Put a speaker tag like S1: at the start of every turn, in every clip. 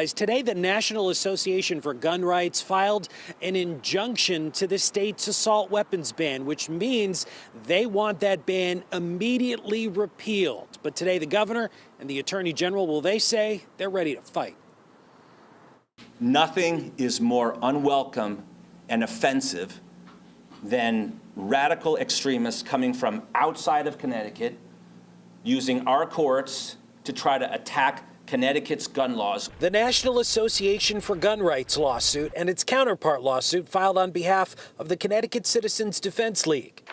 S1: Today, the National Association for Gun Rights filed an injunction to the state's assault weapons ban, which means they want that ban immediately repealed. But today, the governor and the attorney general, well, they say they're ready to fight.
S2: Nothing is more unwelcome and offensive than radical extremists coming from outside of Connecticut, using our courts to try to attack Connecticut's gun laws.
S1: The National Association for Gun Rights lawsuit and its counterpart lawsuit filed on behalf of the Connecticut Citizens Defense League.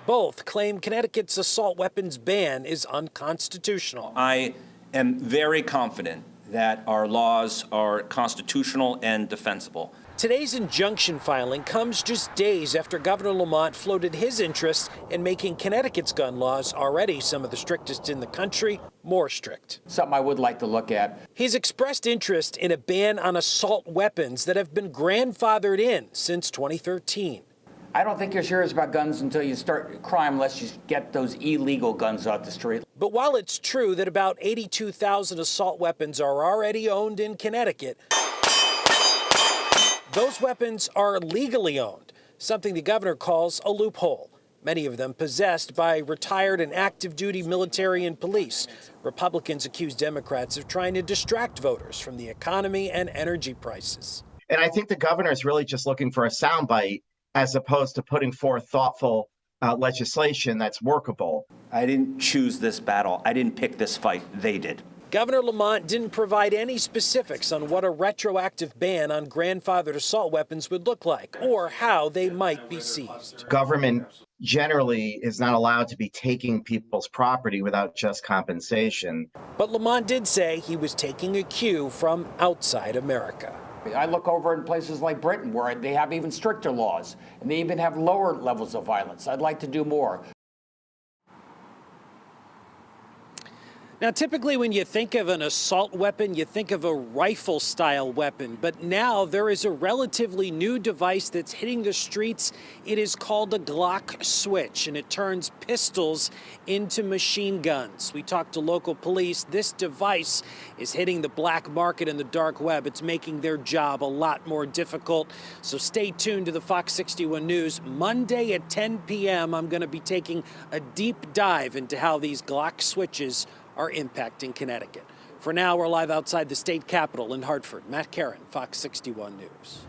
S1: Both claim Connecticut's assault weapons ban is unconstitutional.
S2: I am very confident that our laws are constitutional and defensible.
S1: Today's injunction filing comes just days after Governor Lamont floated his interest in making Connecticut's gun laws, already some of the strictest in the country, more strict.
S3: Something I would like to look at.
S1: He's expressed interest in a ban on assault weapons that have been grandfathered in since 2013.
S3: I don't think you're serious about guns until you start crime, unless you get those illegal guns off the street.
S1: But while it's true that about 82,000 assault weapons are already owned in Connecticut, those weapons are legally owned, something the governor calls a loophole. Many of them possessed by retired and active duty military and police. Republicans accuse Democrats of trying to distract voters from the economy and energy prices.
S4: And I think the governor is really just looking for a soundbite as opposed to putting forth thoughtful legislation that's workable.
S2: I didn't choose this battle. I didn't pick this fight. They did.
S1: Governor Lamont didn't provide any specifics on what a retroactive ban on grandfathered assault weapons would look like or how they might be seized.
S4: Government generally is not allowed to be taking people's property without just compensation.
S1: But Lamont did say he was taking a cue from outside America.
S3: I look over in places like Britain where they have even stricter laws, and they even have lower levels of violence. I'd like to do more.
S1: Now, typically when you think of an assault weapon, you think of a rifle-style weapon. But now there is a relatively new device that's hitting the streets. It is called a Glock switch, and it turns pistols into machine guns. We talked to local police. This device is hitting the black market and the dark web. It's making their job a lot more difficult. So stay tuned to the Fox 61 News. Monday at 10 p.m., I'm going to be taking a deep dive into how these Glock switches are impacting Connecticut. For now, we're live outside the state capitol in Hartford. Matt Karen, Fox 61 News.